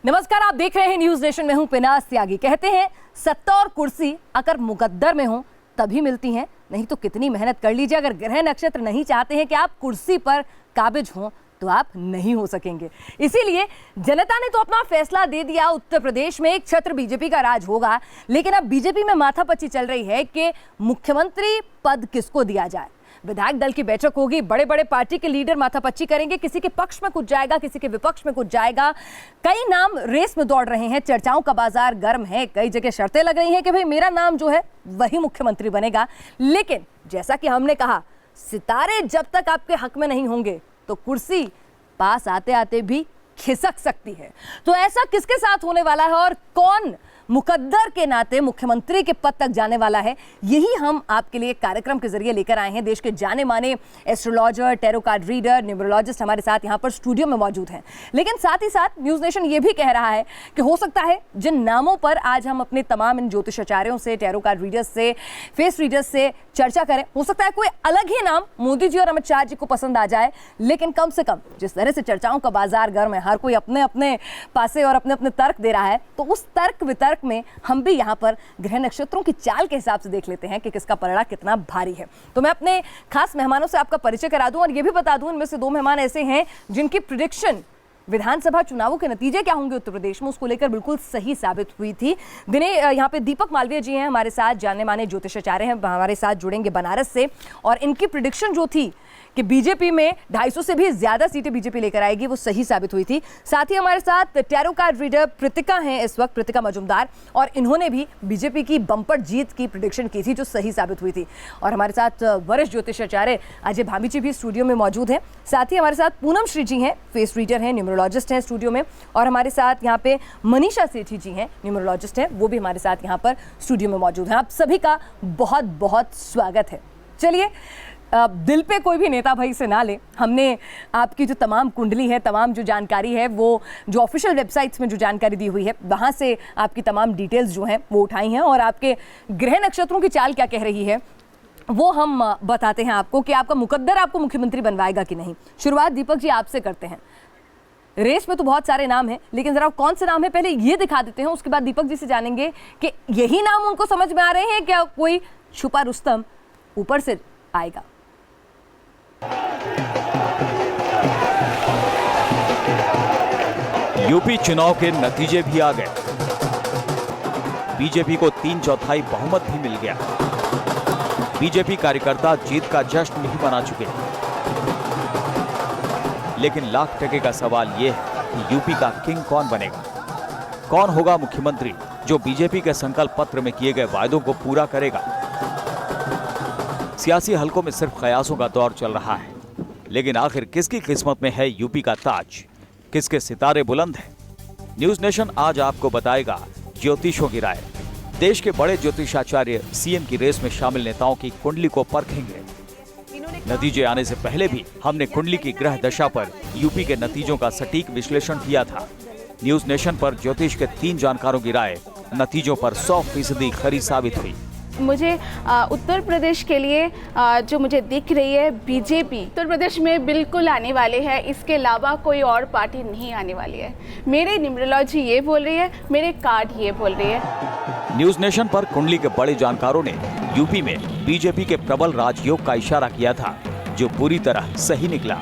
नमस्कार, आप देख रहे हैं न्यूज नेशन में हूं पिनाज त्यागी। कहते हैं सत्ता और कुर्सी अगर मुकद्दर में हो तभी मिलती हैं, नहीं तो कितनी मेहनत कर लीजिए, अगर ग्रह नक्षत्र नहीं चाहते हैं कि आप कुर्सी पर काबिज हों तो आप नहीं हो सकेंगे। इसीलिए जनता ने तो अपना फैसला दे दिया। उत्तर प्रदेश में एक छत्र बीजेपी का राज होगा, लेकिन अब बीजेपी में माथापच्ची चल रही है कि मुख्यमंत्री पद किसको दिया जाए। विधायक दल की बैठक होगी, बड़े बड़े पार्टी के लीडर माथापच्ची करेंगे, किसी के पक्ष में कुछ जाएगा, किसी के विपक्ष में कुछ जाएगा। कई नाम रेस में दौड़ रहे हैं, चर्चाओं का बाजार गर्म है, कई जगह शर्तें लग रही हैं कि भाई मेरा नाम जो है वही मुख्यमंत्री बनेगा। लेकिन जैसा कि हमने कहा, सितारे जब तक आपके हक में नहीं होंगे तो कुर्सी पास आते आते भी खिसक सकती है। तो ऐसा किसके साथ होने वाला है और कौन मुकद्दर के नाते मुख्यमंत्री के पद तक जाने वाला है, यही हम आपके लिए कार्यक्रम के जरिए लेकर आए हैं। देश के जाने माने astrologer, tarot card reader, numerologist हमारे साथ यहाँ पर स्टूडियो में मौजूद हैं। लेकिन साथ ही साथ न्यूज नेशन ये भी कह रहा है कि हो सकता है जिन नामों पर आज हम अपने तमाम इन ज्योतिषाचार्यों से, टैरो कार्ड रीडर्स से, फेस रीडर्स से चर्चा करें, हो सकता है कोई अलग ही नाम मोदी जी और अमित शाह जी को पसंद आ जाए। लेकिन कम से कम जिस तरह से चर्चाओं का बाजार गर्म है, हर कोई अपने अपने पासे और अपने अपने तर्क दे रहा है, तो उस तर्क वितर्क में हम भी यहाँ पर ग्रह नक्षत्रों की चाल के हिसाब से देख लेते हैं कि किसका पलड़ा कितना भारी है। तो मैं अपने खास मेहमानों से आपका परिचय करा दूं और ये भी बता दूं, इनमें से दो मेहमान ऐसे हैं जिनकी प्रेडिक्शन विधानसभा चुनावों के नतीजे क्या होंगे उत्तर प्रदेश में, उसको लेकर बिल्कुल सही साबित हुई थी। यहाँ पे दीपक मालवीय जी हैं हमारे साथ, जानने माने ज्योतिषाचार्य हैं, हमारे साथ जुड़ेंगे बनारस से, और इनकी प्रेडिक्शन जो थी कि बीजेपी में 250 से भी ज्यादा सीटें बीजेपी लेकर आएगी, वो सही साबित हुई थी। साथ ही हमारे साथ टैरो कार्ड रीडर प्रीतिका हैं इस वक्त, प्रीतिका मजुमदार, और इन्होंने भी बीजेपी की बम्पर जीत की प्रेडिक्शन की थी जो सही साबित हुई थी। और हमारे साथ वरिष्ठ ज्योतिषाचार्य अजय भामी जी भी स्टूडियो में मौजूद हैं। साथ ही हमारे साथ पूनम श्री जी हैं, फेस रीडर हैं, न्यूमरोलॉजिस्ट हैं स्टूडियो में, और हमारे साथ यहाँ पे मनीषा सेठी जी हैं, न्यूमरोलॉजिस्ट हैं, वो भी हमारे साथ यहाँ पर स्टूडियो में मौजूद हैं। आप सभी का बहुत बहुत स्वागत है। चलिए, दिल पे कोई भी नेता भाई से ना ले, हमने आपकी जो तमाम कुंडली है, तमाम जो जानकारी है, वो जो ऑफिशियल वेबसाइट्स में जो जानकारी दी हुई है, वहाँ से आपकी तमाम डिटेल्स जो हैं वो उठाई हैं, और आपके ग्रह नक्षत्रों की चाल क्या कह रही है वो हम बताते हैं आपको कि आपका मुकद्दर आपको मुख्यमंत्री बनवाएगा कि नहीं। शुरुआत दीपक जी आपसे करते हैं। रेस में तो बहुत सारे नाम हैं, लेकिन जरा कौन से नाम है पहले ये दिखा देते हैं, उसके बाद दीपक जी से जानेंगे कि यही नाम उनको समझ में आ रहे हैं, क्या कोई छुपा रुस्तम ऊपर से आएगा। यूपी चुनाव के नतीजे भी आ गए। बीजेपी को 3/4 बहुमत भी मिल गया। बीजेपी कार्यकर्ता जीत का जश्न भी मना चुके। लेकिन लाख टके का सवाल यह है कि यूपी का किंग कौन बनेगा, कौन होगा मुख्यमंत्री जो बीजेपी के संकल्प पत्र में किए गए वायदों को पूरा करेगा। सियासी हलकों में सिर्फ कयासों का दौर चल रहा है, लेकिन आखिर किसकी किस्मत में है यूपी का ताज, किसके सितारे बुलंद हैं? न्यूज नेशन आज आपको बताएगा ज्योतिषों की राय। देश के बड़े ज्योतिषाचार्य सीएम की रेस में शामिल नेताओं की कुंडली को परखेंगे। नतीजे आने से पहले भी हमने कुंडली की ग्रह दशा पर यूपी के नतीजों का सटीक विश्लेषण किया था। न्यूज नेशन पर ज्योतिष के 3 जानकारों की राय नतीजों पर 100% खरी साबित हुई। मुझे उत्तर प्रदेश के लिए जो मुझे दिख रही है, बीजेपी उत्तर प्रदेश में बिल्कुल आने वाले हैं, इसके अलावा कोई और पार्टी नहीं आने वाली है। मेरे न्यूमरोलॉजी ये बोल रही है, मेरे कार्ड ये बोल रही है। न्यूज नेशन पर कुंडली के बड़े जानकारों ने यूपी में बीजेपी के प्रबल राजयोग का इशारा किया था, जो पूरी तरह सही निकला।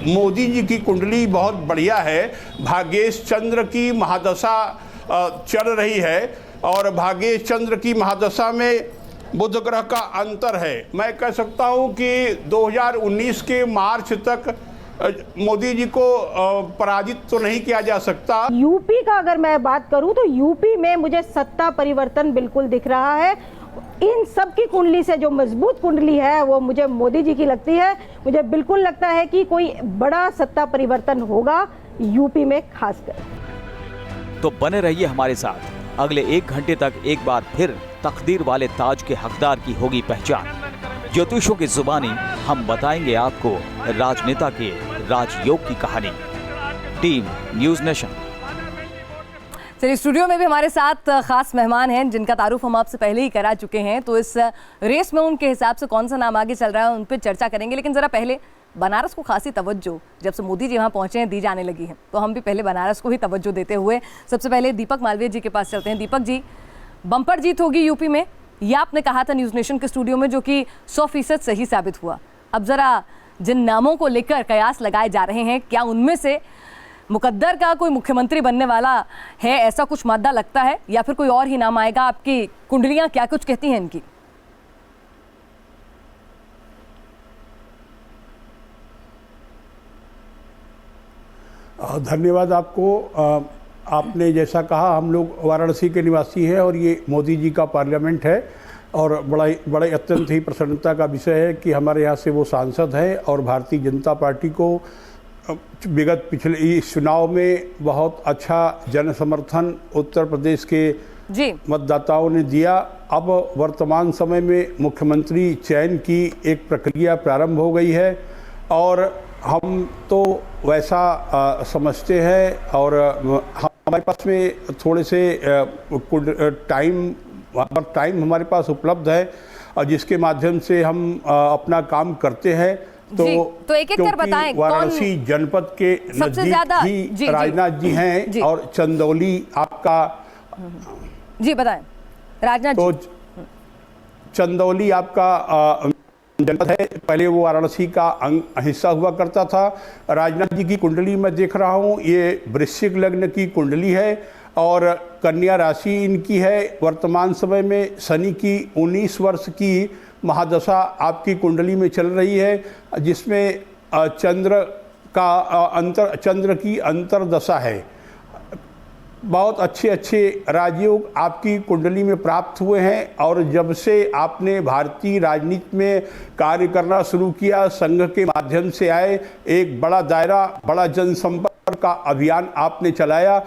मोदी जी की कुंडली बहुत बढ़िया है। भाग्येश चंद्र की महादशा चल रही है, और भाग्येश चंद्र की महादशा में बुध ग्रह का अंतर है। मैं कह सकता हूं कि 2019 के मार्च तक मोदी जी को पराजित तो नहीं किया जा सकता। यूपी का अगर मैं बात करूं तो यूपी में मुझे सत्ता परिवर्तन बिल्कुल दिख रहा है। इन सब की कुंडली से जो मजबूत कुंडली है वो मुझे मोदी जी की लगती है। मुझे बिल्कुल लगता है कि कोई बड़ा सत्ता परिवर्तन होगा यूपी में खासकर। तो बने रहिए हमारे साथ। अगले 1 घंटे तक एक बार फिर तकदीर वाले ताज के हकदार की होगी पहचान। ज्योतिषों की जुबानी हम बताएंगे आपको राजनेता के राजयोग की कहानी। Team news nation. चलिए, स्टूडियो में भी हमारे साथ खास मेहमान हैं जिनका तारुफ हम आपसे पहले ही करा चुके हैं, तो इस रेस में उनके हिसाब से कौन सा नाम आगे चल रहा है उन पर चर्चा करेंगे। लेकिन ज़रा पहले बनारस को खासी तवज्जो जब से मोदी जी वहाँ पहुँचे हैं दी जाने लगी है, तो हम भी पहले बनारस को ही तवज्जो देते हुए सबसे पहले दीपक मालवीय जी के पास चलते हैं। दीपक जी, बम्पर जीत होगी यूपी में, यह आपने कहा था न्यूज़ नेशन के स्टूडियो में, जो कि 100% सही साबित हुआ। अब ज़रा जिन नामों को लेकर कयास लगाए जा रहे हैं, क्या उनमें से मुकद्दर का कोई मुख्यमंत्री बनने वाला है, ऐसा कुछ मादा लगता है, या फिर कोई और ही नाम आएगा? आपकी कुंडलियां क्या कुछ कहती हैं इनकी? धन्यवाद आपको। आपने जैसा कहा, हम लोग वाराणसी के निवासी हैं और ये मोदी जी का पार्लियामेंट है, और बड़े अत्यंत ही प्रसन्नता का विषय है कि हमारे यहाँ से वो सांसद हैं, और भारतीय जनता पार्टी को विगत पिछले इस चुनाव में बहुत अच्छा जन समर्थन उत्तर प्रदेश के मतदाताओं ने दिया। अब वर्तमान समय में मुख्यमंत्री चयन की एक प्रक्रिया प्रारंभ हो गई है, और हम तो वैसा समझते हैं, और हमारे पास में थोड़े से टाइम हमारे पास उपलब्ध है, और जिसके माध्यम से हम अपना काम करते हैं। तो एक एक कर बताएं, वाराणसी जनपद के नजदीक ही राजनाथ जी हैं, और चंदौली आपका जी बताएं राजनाथ तो जी। चंदौली आपका जनपद है, पहले वो वाराणसी का हिस्सा हुआ करता था। राजनाथ जी की कुंडली मैं देख रहा हूँ, ये वृश्चिक लग्न की कुंडली है और कन्या राशि इनकी है। वर्तमान समय में शनि की 19 वर्ष की महादशा आपकी कुंडली में चल रही है, जिसमें चंद्र की अंतरदशा है। बहुत अच्छे राजयोग आपकी कुंडली में प्राप्त हुए हैं, और जब से आपने भारतीय राजनीति में कार्य करना शुरू किया, संघ के माध्यम से आए, एक बड़ा दायरा, बड़ा जनसंपर्क का अभियान आपने चलाया।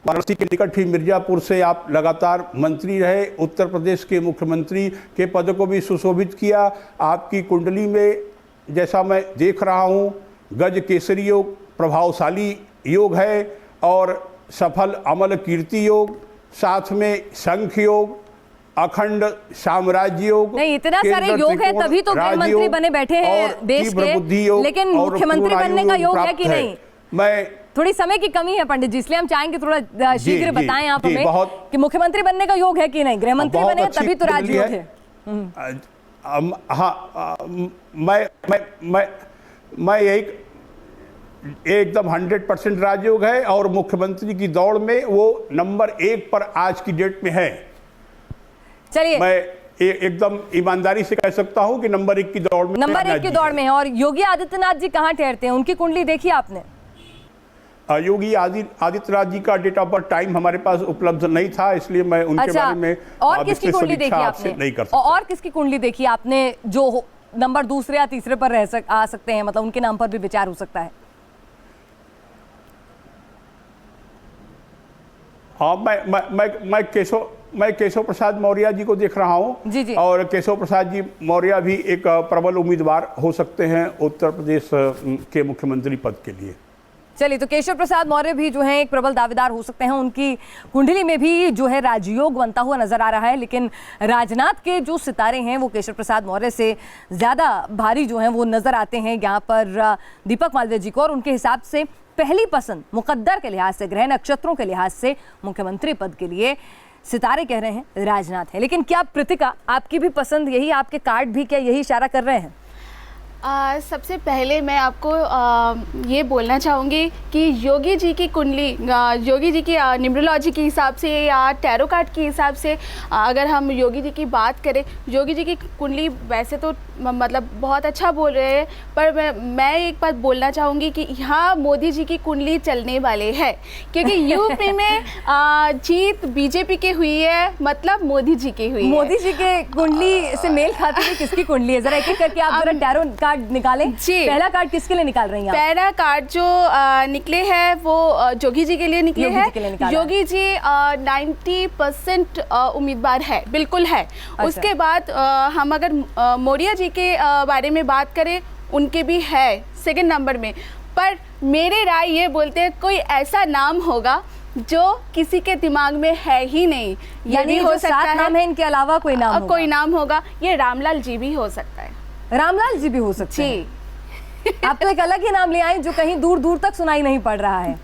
वाराणसी के निकट ही मिर्जापुर से आप लगातार मंत्री रहे, उत्तर प्रदेश के मुख्यमंत्री के पद को भी सुशोभित किया। आपकी कुंडली में जैसा मैं देख रहा हूँ, गज केसरी योग प्रभावशाली योग है, और सफल अमल कीर्ति योग, साथ में शंख योग, अखंड साम्राज्य योग। नहीं, इतना सारे योग है, तभी तो गृह मंत्री बने बैठे हैं देश के, लेकिन मुख्यमंत्री बनने का योग है कि नहीं? मैं थोड़ी समय की कमी है पंडित जी, इसलिए हम चाहेंगे थोड़ा शीघ्र बताएं आप हमें कि मुख्यमंत्री बनने का योग है कि नहीं। गृह मंत्री बने तभी तो राजयोग है। हाँ, मैं एकदम 100% राजयोग है, और मुख्यमंत्री की दौड़ में वो नंबर 1 पर आज की डेट में है। चलिए, मैं एकदम ईमानदारी से कह सकता हूं कि नंबर 1 की दौड़ में, है। और योगी आदित्यनाथ जी कहाँ ठहरते हैं? उनकी कुंडली देखी आपने? योगी आदित्यनाथ जी का डेट ऑफ बर्थ टाइम हमारे पास उपलब्ध नहीं था, इसलिए मैं उनके बारे में और किसकी कुंडली देखी आपने? नहीं कर सकता। और किसकी कुंडली देखी आपने जो नंबर दूसरे या तीसरे पर आ सकते हैं, मतलब उनके नाम पर भी विचार हो सकता है? हाँ, मैं केशव प्रसाद मौर्य जी को देख रहा हूँ जी। और केशव प्रसाद जी मौर्य भी एक प्रबल उम्मीदवार हो सकते हैं उत्तर प्रदेश के मुख्यमंत्री पद के लिए। चलिए, तो केशव प्रसाद मौर्य भी जो है एक प्रबल दावेदार हो सकते हैं। उनकी कुंडली में भी जो है राजयोग बनता हुआ नजर आ रहा है, लेकिन राजनाथ के जो सितारे हैं वो केशव प्रसाद मौर्य से ज़्यादा भारी जो हैं वो नजर आते हैं यहाँ पर दीपक मालवीय जी को। और उनके हिसाब से पहली पसंद मुकद्दर के लिहाज से, ग्रह नक्षत्रों के लिहाज से मुख्यमंत्री पद के लिए सितारे कह रहे हैं राजनाथ है। लेकिन क्या प्रीतिका, आपकी भी पसंद यही, आपके कार्ड भी क्या यही इशारा कर रहे हैं? सबसे पहले मैं आपको ये बोलना चाहूँगी कि योगी जी की कुंडली, योगी जी की न्यूमरोलॉजी के हिसाब से या टैरो कार्ड के हिसाब से अगर हम योगी जी की बात करें, योगी जी की कुंडली वैसे तो मतलब बहुत अच्छा बोल रहे हैं, पर मैं एक बात बोलना चाहूँगी कि यहाँ मोदी जी की कुंडली चलने वाले है, क्योंकि यूपी में जीत बीजेपी की हुई है, मतलब मोदी जी की हुई है। मोदी जी के कुंडली से मेल खाती हुई किसकी कुंडली है? जरा एक एक करके आप जरा टैरो कार्ड निकालें जी। पहला कार्ड किसके लिए निकाल रही हैं? पहला कार्ड जो निकले हैं वो योगी जी के लिए निकले हैं। योगी जी 90% उम्मीदवार है, बिल्कुल है। अच्छा। उसके बाद हम अगर मौर्य जी के बारे में बात करें, उनके भी है सेकंड नंबर में, पर मेरे राय ये बोलते हैं कोई ऐसा नाम होगा जो किसी के दिमाग में है ही नहीं। ये यानी भी जो हो सकता 7 नाम है इनके अलावा कोई नाम होगा? कोई नाम होगा। ये रामलाल जी भी हो सकता है। रामलाल जी भी हो सकते हैं। जी आप तो एक अलग ही नाम ले आए जो कहीं दूर दूर तक सुनाई नहीं पड़ रहा है,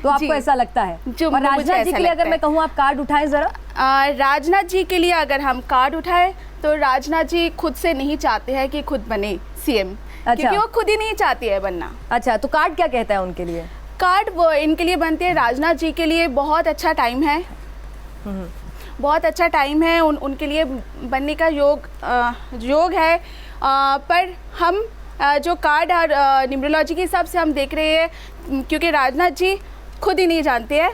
तो आपको जी। ऐसा लगता है? जो और मुझे राजनाथ जी ऐसा के लिए लगता अगर मैं है। कहूँ आप कार्ड उठाएं जरा। राजनाथ जी के लिए अगर हम कार्ड उठाए तो राजनाथ जी खुद से नहीं चाहते हैं कि खुद बने सीएम, क्योंकि वो खुद ही नहीं चाहती है बनना। अच्छा, तो कार्ड क्या कहता है उनके लिए? कार्ड वो इनके लिए बनते हैं, राजनाथ जी के लिए बहुत अच्छा टाइम है, बहुत अच्छा टाइम है उनके लिए बनने का योग है। पर हम जो कार्ड और न्यूमरोलॉजी के हिसाब से हम देख रहे हैं, क्योंकि राजनाथ जी खुद ही नहीं जानते हैं,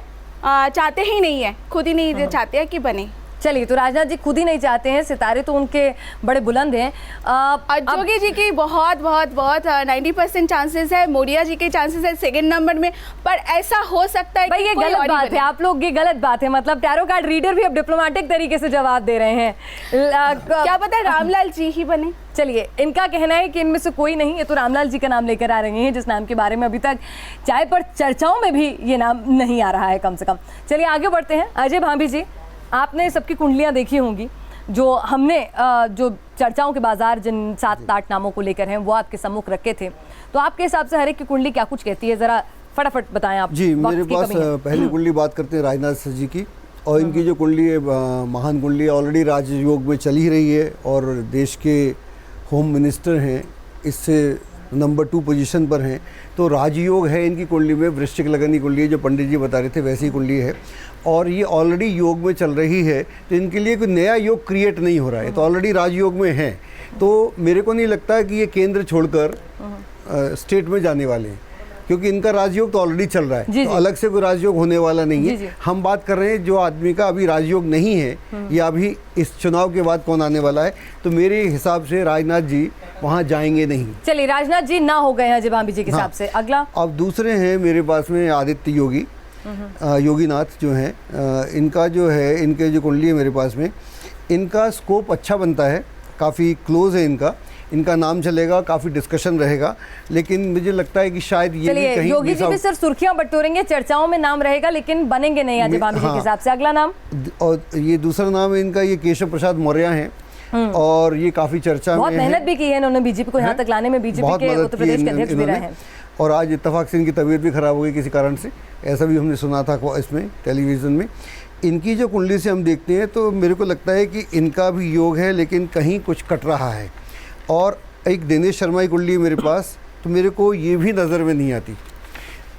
चाहते ही नहीं है, खुद ही नहीं चाहते हैं कि बने। चलिए, तो राजनाथ जी खुद ही नहीं चाहते हैं, सितारे तो उनके बड़े बुलंद हैं। और जोगी जी की बहुत 90% चांसेस है, मोदिया जी के चांसेस है सेकंड नंबर में, पर ऐसा हो सकता है भाई ये गलत बात है, आप लोग ये गलत बात है, मतलब टैरो कार्ड रीडर भी अब डिप्लोमेटिक तरीके से जवाब दे रहे हैं। क्या पता रामलाल जी ही बने। चलिए, इनका कहना है कि इनमें से कोई नहीं, ये तो रामलाल जी का नाम लेकर आ रहे हैं, जिस नाम के बारे में अभी तक चाय पर चर्चाओं में भी ये नाम नहीं आ रहा है कम से कम। चलिए आगे बढ़ते हैं। अजय भाभी जी, आपने सबकी कुंडलियां देखी होंगी, जो हमने जो चर्चाओं के बाजार जिन 7-8 नामों को लेकर हैं वो आपके सम्मुख रखे थे, तो आपके हिसाब से हर एक की कुंडली क्या कुछ कहती है, जरा फटाफट बताएं आप। जी, मेरे पास पहली कुंडली बात करते हैं राजनाथ जी की, और इनकी जो कुंडली है महान कुंडली है, ऑलरेडी राजयोग में चल ही रही है और देश के होम मिनिस्टर हैं, इससे नंबर 2 पोजीशन पर हैं। तो राजयोग है इनकी कुंडली में, वृश्चिक लगन की कुंडली है, जो पंडित जी बता रहे थे वैसी ही कुंडली है, और ये ऑलरेडी योग में चल रही है, तो इनके लिए कोई नया योग क्रिएट नहीं हो रहा है, तो ऑलरेडी राजयोग में है। तो मेरे को नहीं लगता कि ये केंद्र छोड़कर स्टेट में जाने वाले हैं, क्योंकि इनका राजयोग तो ऑलरेडी चल रहा है, तो अलग से कोई राजयोग होने वाला नहीं है। हम बात कर रहे हैं जो आदमी का अभी राजयोग नहीं है, या अभी इस चुनाव के बाद कौन आने वाला है, तो मेरे हिसाब से राजनाथ जी वहाँ जाएंगे नहीं। चलिए, राजनाथ जी ना हो गए हैं अजय भाभी जी के हिसाब से। अगला अब दूसरे हैं मेरे पास में आदित्य योगी, योगीनाथ जो हैं, इनका जो है, इनके जो कुंडली है मेरे पास में, इनका स्कोप अच्छा बनता है, काफ़ी क्लोज है इनका नाम चलेगा, काफ़ी डिस्कशन रहेगा, लेकिन मुझे लगता है कि शायद ये भी कहीं योगी जी भी सिर्फ सुर्खियां बटोरेंगे, चर्चाओं में नाम रहेगा, लेकिन बनेंगे नहीं अजय भाभी जी के हिसाब से। अगला नाम, और ये दूसरा नाम है इनका, ये केशव प्रसाद मौर्य हैं, और ये काफ़ी चर्चा में बहुत मेहनत भी की है इन्होंने बीजेपी को यहाँ तक लाने में, बीजेपी के उत्तर प्रदेश के अध्यक्ष भी रहे हैं। और आज इत्तेफाक से इनकी तबीयत भी खराब हो गई किसी कारण से, ऐसा भी हमने सुना था इसमें टेलीविज़न में। इनकी जो कुंडली से हम देखते हैं तो मेरे को लगता है कि इनका भी योग है, लेकिन कहीं कुछ कट रहा है। और एक दिनेश शर्मा की कुंडली है मेरे पास, तो मेरे को ये भी नज़र में नहीं आती।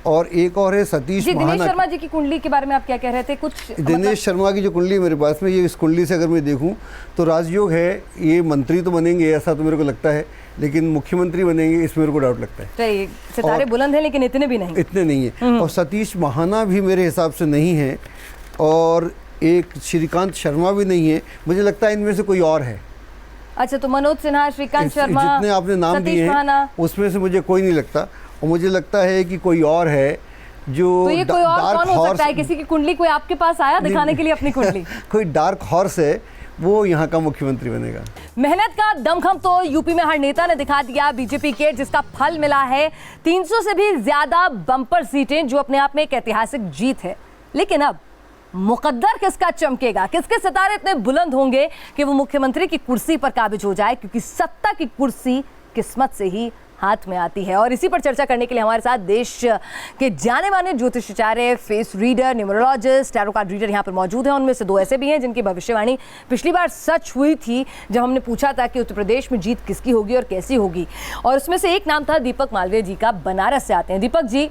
और एक और है सतीश महाना। दिनेश शर्मा जी की कुंडली के बारे में आप क्या कह रहे थे? कुछ दिनेश शर्मा की जो कुंडली है मेरे पास में, ये इस कुंडली से अगर मैं देखूं तो राजयोग है, ये मंत्री तो बनेंगे ऐसा तो मेरे को लगता है, लेकिन मुख्यमंत्री बनेंगे इस मेरे को डाउट लगता है। सितारे बुलंद हैं, लेकिन इतने भी नहीं, इतने नहीं है। और सतीश महाना भी मेरे हिसाब से नहीं है, और एक श्रीकांत शर्मा भी नहीं है, मुझे लगता है इनमें से कोई और है। अच्छा, तो मनोज सिन्हा, श्रीकांत शर्मा, जितने आपने नाम दिए हैं उसमें से मुझे कोई नहीं लगता, और मुझे लगता है कि कोई और है जो तो ये कोई और कौन हो सकता है? किसी की कुंडली कोई आपके पास आया दिखाने के लिए अपनी कुंडली? कोई डार्क हॉर्स है, वो यहाँ का मुख्यमंत्री बनेगा। मेहनत का दमखम तो यूपी में हर नेता ने दिखा दिया बीजेपी के, जिसका फल मिला है 300 से भी ज्यादा बम्पर सीटें, जो अपने आप में एक ऐतिहासिक जीत है। लेकिन अब मुकद्दर किसका चमकेगा, किसके सितारे इतने बुलंद होंगे कि वो मुख्यमंत्री की कुर्सी पर काबिज हो जाए, क्योंकि सत्ता की कुर्सी किस्मत से ही हाथ में आती है। और इसी पर चर्चा करने के लिए हमारे साथ देश के जाने माने ज्योतिषाचार्य, face reader, numerologist, tarot card reader यहाँ पर मौजूद हैं। उनमें से 2 ऐसे भी हैं जिनकी भविष्यवाणी पिछली बार सच हुई थी, जब हमने पूछा था कि उत्तर प्रदेश में जीत किसकी होगी और कैसी होगी, और उसमें से एक नाम था दीपक मालवीय जी का। बनारस से आते हैं दीपक जी।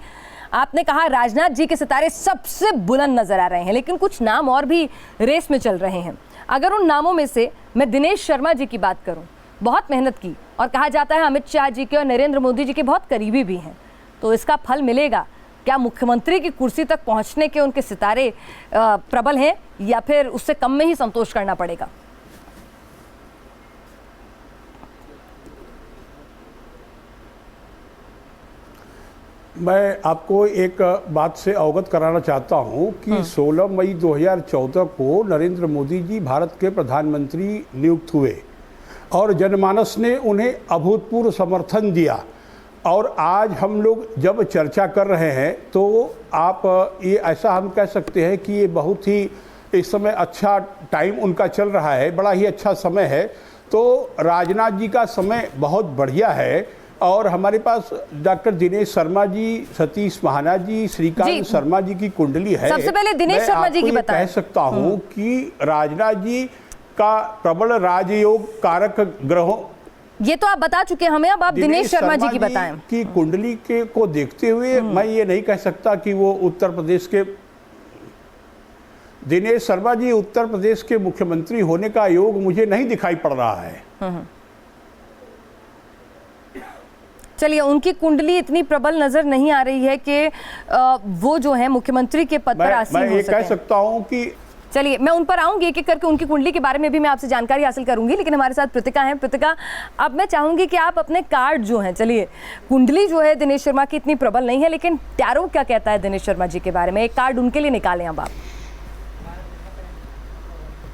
आपने कहा राजनाथ जी के सितारे सबसे बुलंद नजर आ रहे हैं, लेकिन कुछ नाम और भी रेस में चल रहे हैं। अगर उन नामों में से मैं दिनेश शर्मा जी की बात करूं, बहुत मेहनत की, और कहा जाता है अमित शाह जी के और नरेंद्र मोदी जी के बहुत करीबी भी हैं, तो इसका फल मिलेगा क्या? मुख्यमंत्री की कुर्सी तक पहुंचने के उनके सितारे प्रबल हैं, या फिर उससे कम में ही संतोष करना पड़ेगा? मैं आपको एक बात से अवगत कराना चाहता हूं कि 16 मई 2014 को नरेंद्र मोदी जी भारत के प्रधानमंत्री नियुक्त हुए, और जनमानस ने उन्हें अभूतपूर्व समर्थन दिया, और आज हम लोग जब चर्चा कर रहे हैं तो आप ये ऐसा हम कह सकते हैं कि ये बहुत ही इस समय अच्छा टाइम उनका चल रहा है, बड़ा ही अच्छा समय है। तो राजनाथ जी का समय बहुत बढ़िया है और हमारे पास डॉक्टर दिनेश शर्मा जी, सतीश महाना जी, श्रीकांत शर्मा जी की कुंडली है। सबसे पहले दिनेश शर्मा जी की बताएं। कह सकता हूँ कि राजनाथ जी का प्रबल राजयोग कारक ग्रहों, ये तो आप बता चुके हैं हमें, अब आप दिनेश शर्मा जी की बताएं। की कुंडली के को देखते हुए मैं ये नहीं कह सकता कि वो उत्तर प्रदेश के दिनेश शर्मा जी उत्तर प्रदेश के मुख्यमंत्री होने का योग मुझे नहीं दिखाई पड़ रहा है। चलिए, उनकी कुंडली इतनी प्रबल नजर नहीं आ रही है कि वो जो है मुख्यमंत्री के पद पर आसीन हो सके। मैं ये कह सकता हूं कि चलिए, मैं उन पर आऊंगी एक एक करके, उनकी कुंडली के बारे में भी मैं आपसे जानकारी हासिल करूंगी, लेकिन हमारे साथ कृतिका हैं। कृतिका, अब मैं चाहूंगी कि आप अपने कार्ड जो हैं, चलिए कुंडली जो है दिनेश शर्मा की इतनी प्रबल नहीं है, लेकिन टैरो क्या कहता है दिनेश शर्मा जी के बारे में, एक कार्ड उनके लिए निकालें अब आप।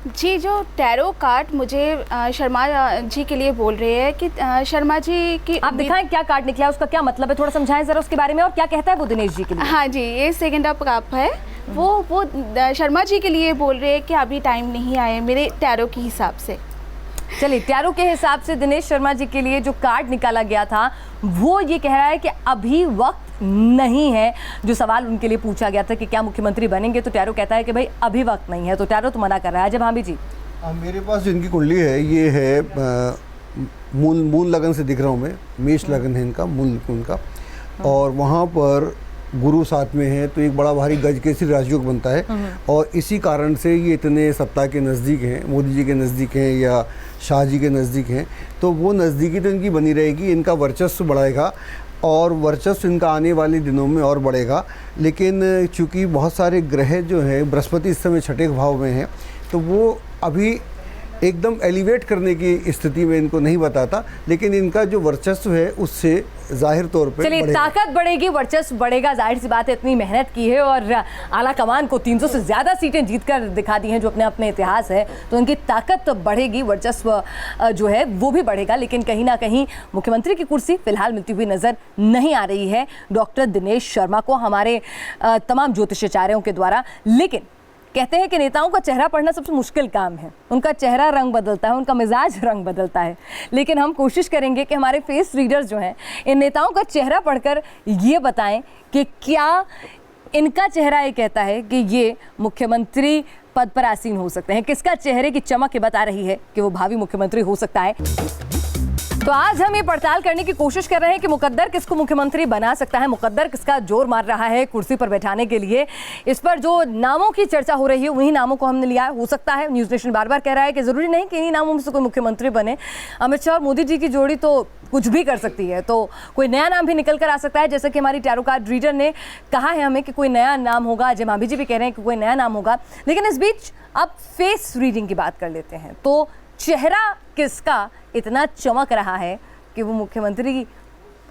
जी, जो टैरो कार्ड मुझे शर्मा जी के लिए बोल रहे हैं कि शर्मा जी की, आप दिखाएं क्या कार्ड निकला है, उसका क्या मतलब है, थोड़ा समझाएं जरा उसके बारे में, और क्या कहता है वो दिनेश जी के लिए। हाँ जी, ये सेकंड अप कप है, वो शर्मा जी के लिए बोल रहे हैं कि अभी टाइम नहीं आए मेरे टैरो के हिसाब से। चलिए, टैरो के हिसाब से दिनेश शर्मा जी के लिए जो कार्ड निकाला गया था वो ये कह रहा है कि अभी वक्त नहीं है। जो सवाल उनके लिए पूछा गया था कि क्या मुख्यमंत्री बनेंगे, तो टैरो कहता है कि भाई अभी वक्त नहीं है, तो टैरो तो मना कर रहा है। जब भाभी जी, मेरे पास जो इनकी कुंडली है ये है मूल लगन से दिख रहा हूँ मैं, मेष लगन है इनका, मूल उनका, और वहाँ पर गुरु साथ में है तो एक बड़ा भारी गज केसरी राजयोग बनता है। और इसी कारण से ये इतने सत्ता के नज़दीक हैं, मोदी जी के नज़दीक हैं या शाह जी के नज़दीक हैं, तो वो नज़दीकी तो इनकी बनी रहेगी, इनका वर्चस्व बढ़ेगा और वर्चस्व इनका आने वाले दिनों में और बढ़ेगा। लेकिन चूँकि बहुत सारे ग्रह जो हैं, बृहस्पति इस समय छठे भाव में हैं, तो वो अभी एकदम एलिवेट करने की स्थिति में इनको नहीं बताता, लेकिन इनका जो वर्चस्व है उससे जाहिर तौर पे चलिए, ताकत बढ़ेगी, वर्चस्व बढ़ेगा, जाहिर सी बात है, इतनी मेहनत की है और आला कमान को 300 से ज़्यादा सीटें जीतकर दिखा दी हैं जो अपने अपने इतिहास है, तो इनकी ताकत बढ़ेगी, वर्चस्व जो है वो भी बढ़ेगा। लेकिन कहीं ना कहीं मुख्यमंत्री की कुर्सी फिलहाल मिलती हुई नजर नहीं आ रही है डॉक्टर दिनेश शर्मा को हमारे तमाम ज्योतिषाचार्यों के द्वारा। लेकिन कहते हैं कि नेताओं का चेहरा पढ़ना सबसे मुश्किल काम है, उनका चेहरा रंग बदलता है, उनका मिजाज रंग बदलता है। लेकिन हम कोशिश करेंगे कि हमारे फेस रीडर्स जो हैं इन नेताओं का चेहरा पढ़कर ये बताएं कि क्या इनका चेहरा ये कहता है कि ये मुख्यमंत्री पद पर आसीन हो सकते हैं, किसका चेहरे की चमक ये बता रही है कि वो भावी मुख्यमंत्री हो सकता है। तो आज हम ये पड़ताल करने की कोशिश कर रहे हैं कि मुकद्दर किसको मुख्यमंत्री बना सकता है, मुकद्दर किसका जोर मार रहा है कुर्सी पर बैठाने के लिए। इस पर जो नामों की चर्चा हो रही है वही नामों को हमने लिया। हो सकता है, न्यूज़ नेशन बार बार कह रहा है कि जरूरी नहीं कि इन्हीं नामों में से कोई मुख्यमंत्री बने। अमित शाह और मोदी जी की जोड़ी तो कुछ भी कर सकती है, तो कोई नया नाम भी निकल कर आ सकता है, जैसे कि हमारी टैरो कार्ड रीडर ने कहा है हमें कि कोई नया नाम होगा। अजय भाभी जी भी कह रहे हैं कि कोई नया नाम होगा। लेकिन इस बीच अब फेस रीडिंग की बात कर लेते हैं, तो चेहरा किसका इतना चमक रहा है कि वो मुख्यमंत्री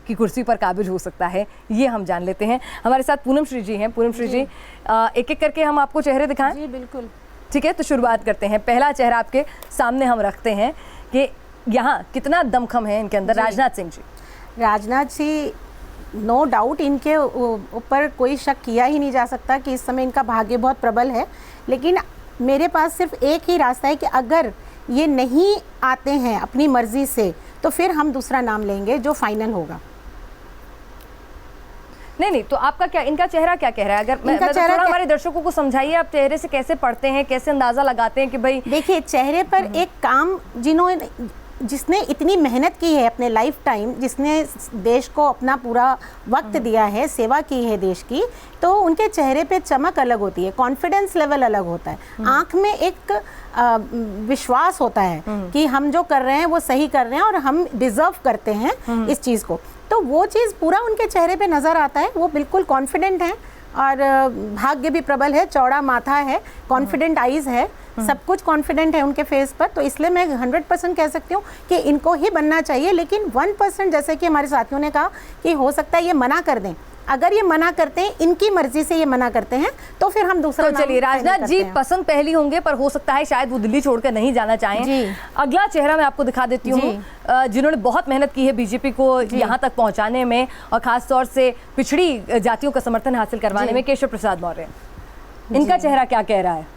की कुर्सी पर काबिज हो सकता है, ये हम जान लेते हैं। हमारे साथ पूनम श्री जी हैं। पूनम श्री जी, एक एक करके हम आपको चेहरे दिखाएं। जी बिल्कुल, ठीक है, तो शुरुआत करते हैं। पहला चेहरा आपके सामने हम रखते हैं कि यहाँ कितना दमखम है इनके अंदर। राजनाथ सिंह जी, राजनाथ जी नो डाउट, इनके ऊपर कोई शक किया ही नहीं जा सकता कि इस समय इनका भाग्य बहुत प्रबल है। लेकिन मेरे पास सिर्फ एक ही रास्ता है कि अगर ये नहीं आते हैं अपनी मर्जी से तो फिर हम दूसरा नाम लेंगे जो फाइनल होगा। नहीं, तो आपका क्या, इनका चेहरा क्या कह रहा है? अगर थोड़ा हमारे दर्शकों को समझाइए, आप चेहरे से कैसे पढ़ते हैं, कैसे अंदाजा लगाते हैं कि भाई। देखिए, चेहरे पर एक काम जिसने इतनी मेहनत की है अपने लाइफ टाइम, जिसने देश को अपना पूरा वक्त दिया है, सेवा की है देश की, तो उनके चेहरे पे चमक अलग होती है, कॉन्फिडेंस लेवल अलग होता है, आंख में एक विश्वास होता है कि हम जो कर रहे हैं वो सही कर रहे हैं और हम डिजर्व करते हैं इस चीज़ को। तो वो चीज़ पूरा उनके चेहरे पे नज़र आता है। वो बिल्कुल कॉन्फिडेंट हैं और भाग्य भी प्रबल है, चौड़ा माथा है, कॉन्फिडेंट आईज है, सब कुछ कॉन्फिडेंट है उनके फेस पर। तो इसलिए मैं 100% कह सकती हूँ कि इनको ही बनना चाहिए। लेकिन 1% जैसे कि हमारे साथियों ने कहा कि हो सकता है ये मना कर दें, अगर ये मना करते हैं, इनकी मर्जी से ये मना करते हैं, तो फिर हम दूसरा तो चलिए, नाम राजनाथ जी करते हैं। पसंद पहली होंगे, पर हो सकता है शायद वो दिल्ली छोड़कर नहीं जाना चाहें। जी। अगला चेहरा मैं आपको दिखा देती हूँ, जिन्होंने बहुत मेहनत की है बीजेपी को यहाँ तक पहुँचाने में और खास तौर से पिछड़ी जातियों का समर्थन हासिल करवाने में, केशव प्रसाद मौर्य। इनका चेहरा क्या कह रहा है?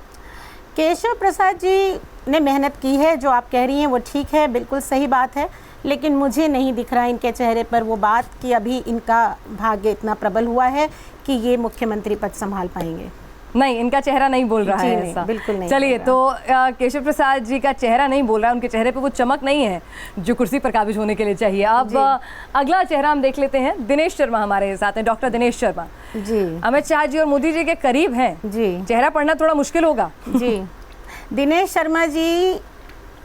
केशव प्रसाद जी ने मेहनत की है, जो आप कह रही हैं वो ठीक है, बिल्कुल सही बात है, लेकिन मुझे नहीं दिख रहा इनके चेहरे पर वो बात कि अभी इनका भाग्य इतना प्रबल हुआ है कि ये मुख्यमंत्री पद संभाल पाएंगे। नहीं, इनका चेहरा नहीं बोल रहा जी है नहीं, ऐसा। बिल्कुल नहीं चलिए, बोल तो केशव प्रसाद जी का चेहरा नहीं बोल रहा है, उनके चेहरे पे वो चमक नहीं है जो कुर्सी पर काबिज होने के लिए चाहिए। अब अगला चेहरा हम देख लेते हैं। दिनेश शर्मा हमारे साथ हैं, डॉक्टर दिनेश शर्मा जी। अमित शाह जी और मोदी जी के करीब हैं जी। चेहरा पढ़ना थोड़ा मुश्किल होगा। जी। दिनेश शर्मा जी,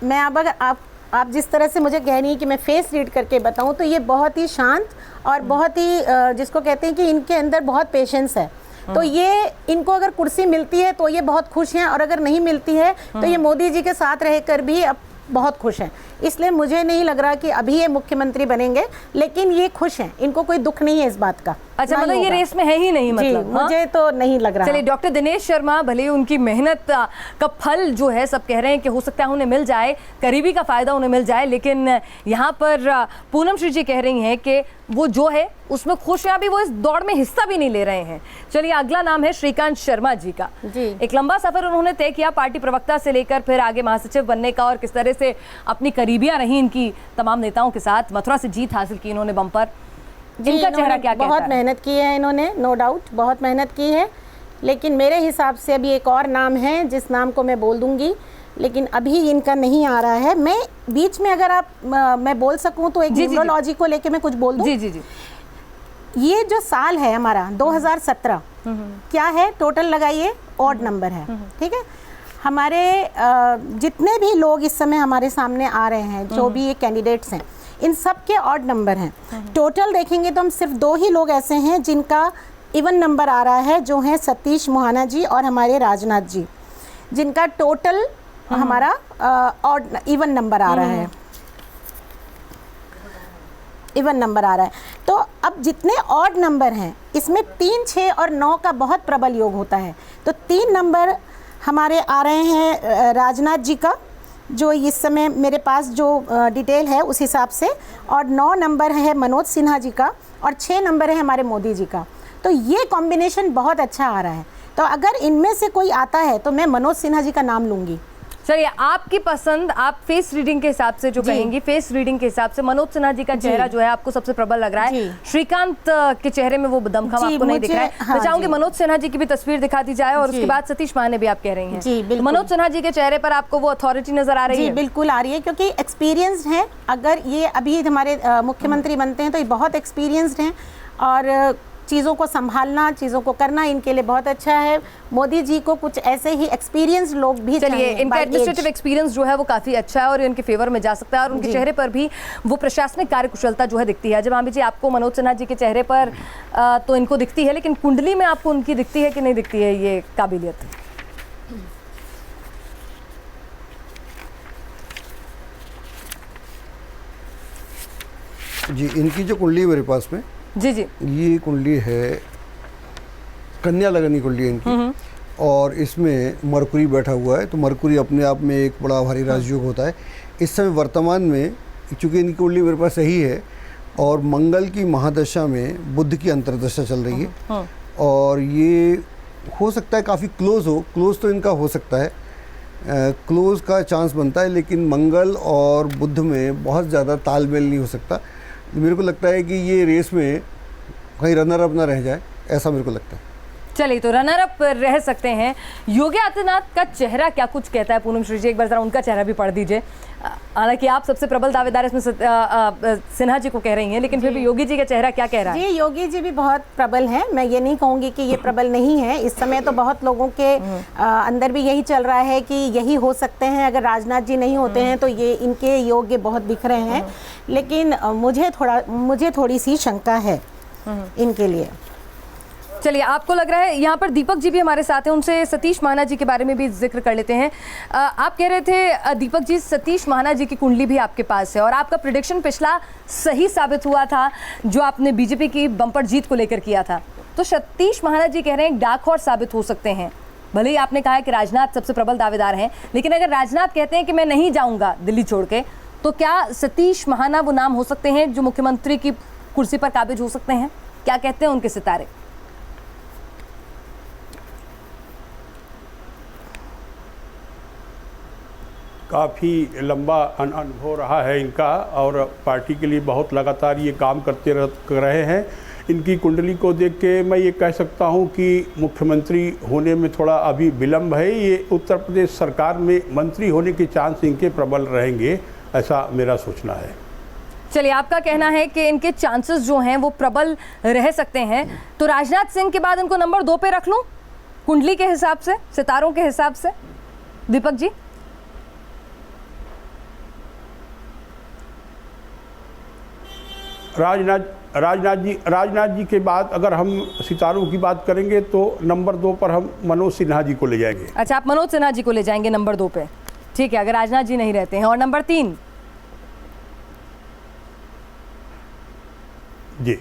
मैं अब अगर आप जिस तरह से मुझे कह रही हैं कि मैं फेस रीड करके बताऊं, तो ये बहुत ही शांत और बहुत ही जिसको कहते हैं कि इनके अंदर बहुत पेशेंस है। तो ये इनको अगर कुर्सी मिलती है तो ये बहुत खुश हैं, और अगर नहीं मिलती है तो ये मोदी जी के साथ रहकर भी अब बहुत खुश हैं। इसलिए मुझे नहीं लग रहा कि अभी ये मुख्यमंत्री बनेंगे, लेकिन ये खुश हैं, इनको कोई दुख नहीं है इस बात का। अच्छा, ना मतलब ही ये होगा। रेस में है ही नहीं, मतलब जी, मुझे तो नहीं लग रहा। चलिए, डॉक्टर दिनेश शर्मा भले ही उनकी मेहनत का फल जो है सब कह रहे हैं कि हो सकता है उन्हें मिल जाए, करीबी का फायदा उन्हें मिल जाए, लेकिन यहाँ पर पूनम श्री जी कह रही हैं कि वो जो है उसमें खुश हैं, अभी वो इस दौड़ में हिस्सा भी नहीं ले रहे हैं। चलिए, अगला नाम है श्रीकांत शर्मा जी का। जी। एक लंबा सफर उन्होंने तय किया पार्टी प्रवक्ता से लेकर फिर आगे महासचिव बनने का, और किस तरह से अपनी करीबियां रही इनकी तमाम नेताओं के साथ। मथुरा से जीत हासिल की इन्होंने बम्पर। इनका चेहरा क्या कहता है? बहुत मेहनत की है इन्होंने, नो डाउट बहुत मेहनत की है, लेकिन मेरे हिसाब से अभी एक और नाम है जिस नाम को मैं बोल दूंगी, लेकिन अभी इनका नहीं आ रहा है। मैं बीच में अगर आप मैं बोल सकूं तो एक न्यूमरोलॉजी को लेके मैं कुछ बोल दूं। जी जी जी। ये जो साल है हमारा 2017, क्या है टोटल लगाइए, ऑड नंबर है, ठीक है। हमारे जितने भी लोग इस समय हमारे सामने आ रहे हैं, जो भी ये कैंडिडेट्स हैं, इन सब के ऑड नंबर हैं। टोटल देखेंगे तो हम सिर्फ 2 ही लोग ऐसे हैं जिनका इवन नंबर आ रहा है, जो हैं सतीश मोहाना जी और हमारे राजनाथ जी, जिनका टोटल हमारा ऑड इवन नंबर आ रहा है, इवन नंबर आ रहा है। तो अब जितने ऑड नंबर हैं इसमें 3, 6 और 9 का बहुत प्रबल योग होता है। तो 3 नंबर हमारे आ रहे हैं राजनाथ जी का, जो इस समय मेरे पास जो डिटेल है उस हिसाब से, और 9 नंबर है मनोज सिन्हा जी का, और 6 नंबर है हमारे मोदी जी का। तो ये कॉम्बिनेशन बहुत अच्छा आ रहा है। तो अगर इनमें से कोई आता है तो मैं मनोज सिन्हा जी का नाम लूँगी। चलिए, आपकी पसंद, आप फेस रीडिंग के हिसाब से जो कहेंगी, फेस रीडिंग के हिसाब से मनोज सिन्हा जी का चेहरा जो है आपको सबसे प्रबल लग रहा है। श्रीकांत के चेहरे में वो दमखम आपको नहीं दिख रहा है। मैं चाहूंगी मनोज सिन्हा जी की भी तस्वीर दिखा दी जाए, और उसके बाद सतीश माने भी आप कह रही हैं। जी, बिल्कुल। मनोज सिन्हा जी के चेहरे पर आपको वो अथॉरिटी नजर आ रही है? जी, बिल्कुल आ रही है, क्योंकि एक्सपीरियंस्ड हैं। अगर ये अभी हमारे मुख्यमंत्री बनते हैं तो ये बहुत एक्सपीरियंस्ड हैं, और चीज़ों को संभालना, चीज़ों को करना इनके लिए बहुत अच्छा है। मोदी जी को कुछ ऐसे ही एक्सपीरियंस लोग भी चलिए, चाहिए। इनका एडमिनिस्ट्रेटिव एक्सपीरियंस जो है वो काफ़ी अच्छा है और इनके फेवर में जा सकता है, और उनके चेहरे पर भी वो प्रशासनिक कार्यकुशलता जो है दिखती है। जब आमिर जी, आपको मनोज सिन्हा जी के चेहरे पर तो इनको दिखती है, लेकिन कुंडली में आपको उनकी दिखती है कि नहीं दिखती है ये काबिलियत? जी, इनकी जो कुंडली मेरे पास में, जी जी, ये कुंडली है कन्या लगन की कुंडली है इनकी, और इसमें मरकुरी बैठा हुआ है। तो मरकुरी अपने आप में एक बड़ा भारी राजयोग होता है। इस समय वर्तमान में, चूँकि इनकी कुंडली मेरे पास सही है, और मंगल की महादशा में बुध की अंतर्दशा चल रही है, और ये हो सकता है काफ़ी क्लोज तो इनका हो सकता है, क्लोज का चांस बनता है, लेकिन मंगल और बुध में बहुत ज़्यादा तालमेल नहीं हो सकता। मेरे को लगता है कि ये रेस में कहीं रनर अप ना रह जाए, ऐसा मेरे को लगता है। चलिए, तो रनर अप रह सकते हैं। योगी आदित्यनाथ का चेहरा क्या कुछ कहता है? पूनम श्री जी, एक बार जरा उनका चेहरा भी पढ़ दीजिए। हालांकि आप सबसे प्रबल दावेदार इसमें सिन्हा जी को कह रही हैं, लेकिन फिर भी योगी जी का चेहरा क्या कह रहा है? जी, योगी जी भी बहुत प्रबल हैं। मैं ये नहीं कहूँगी कि ये प्रबल नहीं है। इस समय तो बहुत लोगों के अंदर भी यही चल रहा है कि यही हो सकते हैं। अगर राजनाथ जी नहीं होते हैं तो ये इनके योग्य बहुत दिख रहे हैं, लेकिन मुझे थोड़ी सी शंका है इनके लिए। चलिए, आपको लग रहा है, यहाँ पर दीपक जी भी हमारे साथ हैं, उनसे सतीश महाना जी के बारे में भी जिक्र कर लेते हैं। आप कह रहे थे दीपक जी, सतीश महाना जी की कुंडली भी आपके पास है और आपका प्रेडिक्शन पिछला सही साबित हुआ था जो आपने बीजेपी की बम्पर जीत को लेकर किया था। तो सतीश महाना जी कह रहे हैं डार्क हॉर्स साबित हो सकते हैं। भले ही आपने कहा है कि राजनाथ सबसे प्रबल दावेदार हैं, लेकिन अगर राजनाथ कहते हैं कि मैं नहीं जाऊंगा दिल्ली छोड़ के, तो क्या सतीश महाना वो नाम हो सकते हैं जो मुख्यमंत्री की कुर्सी पर काबिज हो सकते हैं? क्या कहते हैं उनके सितारे? काफ़ी लंबा अनुभव रहा है इनका और पार्टी के लिए बहुत लगातार ये काम करते रहे हैं। इनकी कुंडली को देख के मैं ये कह सकता हूँ कि मुख्यमंत्री होने में थोड़ा अभी विलम्ब है। ये उत्तर प्रदेश सरकार में मंत्री होने के चांस इनके प्रबल रहेंगे, ऐसा मेरा सोचना है। चलिए, आपका कहना है कि इनके चांसेस जो हैं वो प्रबल रह सकते हैं। तो राजनाथ सिंह के बाद इनको नंबर 2 पे रख लूं कुंडली के हिसाब से, सितारों के हिसाब से? दीपक जी, राजनाथ जी के बाद अगर हम सितारों की बात करेंगे तो नंबर 2 पर हम मनोज सिन्हा जी को ले जाएंगे। अच्छा, आप मनोज सिन्हा जी को ले जाएंगे नंबर 2 पे, ठीक है, अगर राजनाथ जी नहीं रहते हैं। और नंबर 3? जी,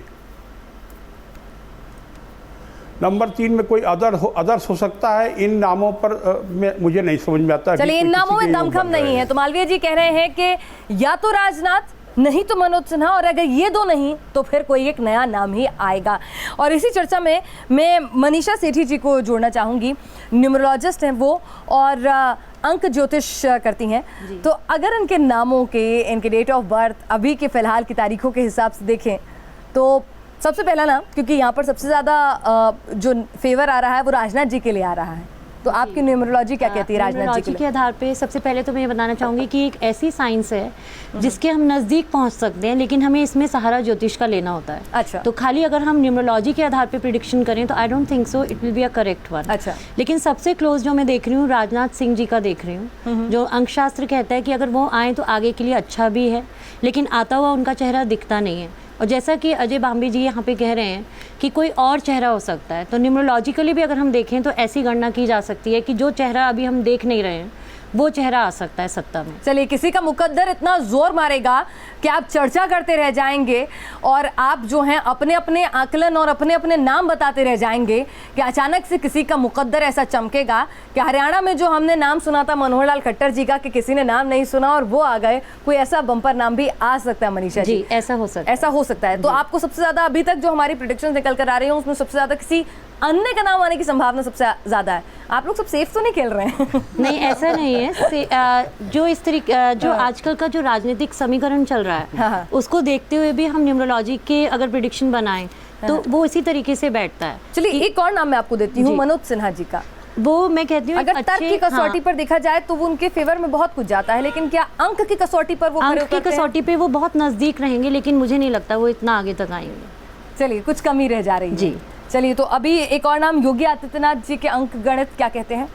नंबर 3 में कोई अदर्स हो सकता है। इन नामों पर मुझे नहीं समझ में आता। चलिए, इन नामों में दमखम नहीं है, तो मालवीय जी कह रहे हैं कि या तो राजनाथ, नहीं तो मनोज सिन्हा, और अगर ये दो नहीं तो फिर कोई एक नया नाम ही आएगा। और इसी चर्चा में मैं मनीषा सेठी जी को जोड़ना चाहूँगी। न्यूमरोलॉजिस्ट हैं वो और अंक ज्योतिष करती हैं। तो अगर इनके नामों के, इनके डेट ऑफ बर्थ अभी के फ़िलहाल की तारीखों के हिसाब से देखें तो सबसे पहला नाम, क्योंकि यहाँ पर सबसे ज़्यादा जो फेवर आ रहा है वो राजनाथ जी के लिए आ रहा है, तो आपकी न्यूमरोलॉजी क्या कहती है राजनाथ जी के आधार पे? सबसे पहले तो मैं ये बताना चाहूँगी कि एक ऐसी साइंस है जिसके हम नज़दीक पहुँच सकते हैं, लेकिन हमें इसमें सहारा ज्योतिष का लेना होता है। अच्छा। तो खाली अगर हम न्यूमरोलॉजी के आधार पे प्रिडिक्शन करें तो I don't think so it will be a correct one. अच्छा। लेकिन सबसे क्लोज जो मैं देख रही हूँ राजनाथ सिंह जी का देख रही हूँ, जो अंकशास्त्र कहता है कि अगर वो आए तो आगे के लिए अच्छा भी है, लेकिन आता हुआ उनका चेहरा दिखता नहीं है। और जैसा कि अजय बाम्बे जी यहाँ पे कह रहे हैं कि कोई और चेहरा हो सकता है, तो न्यूमरोलॉजिकली भी अगर हम देखें तो ऐसी गणना की जा सकती है कि जो चेहरा अभी हम देख नहीं रहे हैं वो चेहरा आ सकता है सत्ता में। चलिए, किसी का मुकद्दर इतना जोर मारेगा कि आप चर्चा करते रह जाएंगे और आप जो हैं अपने अपने आकलन और अपने अपने नाम बताते रह जाएंगे कि अचानक से किसी का मुकद्दर ऐसा चमकेगा कि हरियाणा में जो हमने नाम सुना था मनोहर लाल खट्टर जी का कि किसी ने नाम नहीं सुना और वो आ गए, कोई ऐसा बम्पर नाम भी आ सकता है। मनीषा जी, ऐसा हो सकता है, ऐसा हो सकता है। तो आपको सबसे ज्यादा अभी तक जो हमारी प्रेडिक्शन निकल कर आ रही है उसमें सबसे ज्यादा किसी अन्य का नाम आने की संभावना सबसे ज्यादा है। आप लोग सब सेफ तो नहीं खेल रहे हैं? नहीं, ऐसा नहीं है। जो इस तरीके जो आजकल का जो राजनीतिक समीकरण चल रहा है उसको देखते हुए भी हम न्यूमरोलॉजी के अगर प्रेडिक्शन बनाएं तो वो इसी तरीके से बैठता है। चलिए, एक और नाम मैं आपको देती हूँ, मनोज सिन्हा जी का। वो मैं कहती हूँ अगर तर्क की कसौटी पर देखा जाए तो वो उनके फेवर में बहुत कुछ जाता है, लेकिन क्या अंक की कसौटी पर वो अंक की कसौटी पे वो बहुत नजदीक रहेंगे, लेकिन मुझे नहीं लगता वो इतना आगे तक आएंगे। चलिए, कुछ कमी रह जा रही है जी। चलिए, तो अभी एक और नाम योगी आदित्यनाथ जी के अंक गणित क्या कहते हैं?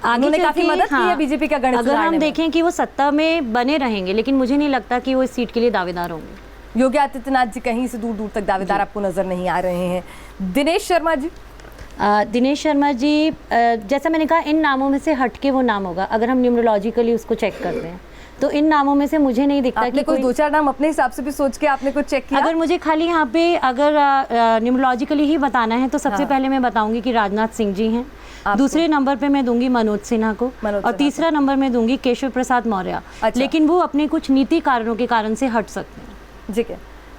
उन्होंने काफी मदद की है बीजेपी का गणित। अगर हम देखें कि वो सत्ता में बने रहेंगे, लेकिन मुझे नहीं लगता कि वो इस सीट के लिए दावेदार होंगे। योगी आदित्यनाथ जी कहीं से दूर दूर तक दावेदार आपको नजर नहीं आ रहे हैं। दिनेश शर्मा जी? दिनेश शर्मा जी, जैसा मैंने कहा, इन नामों में से हटके वो नाम होगा अगर हम न्यूमरोलॉजिकली उसको चेक करते हैं तो इन नामों में से मुझे नहीं दिखता कि कोई 2-4 नाम अपने हिसाब से भी सोच के आपने कुछ चेक किया? अगर मुझे खाली यहाँ पे अगर न्यूमरोलॉजिकली ही बताना है तो सबसे पहले मैं बताऊंगी कि राजनाथ सिंह जी हैं, दूसरे नंबर पे मैं दूंगी मनोज सिन्हा को, और तीसरा नंबर में दूंगी केशव प्रसाद मौर्य। लेकिन वो अपने कुछ नीति कारणों के कारण से हट सकते हैं। ठीक है।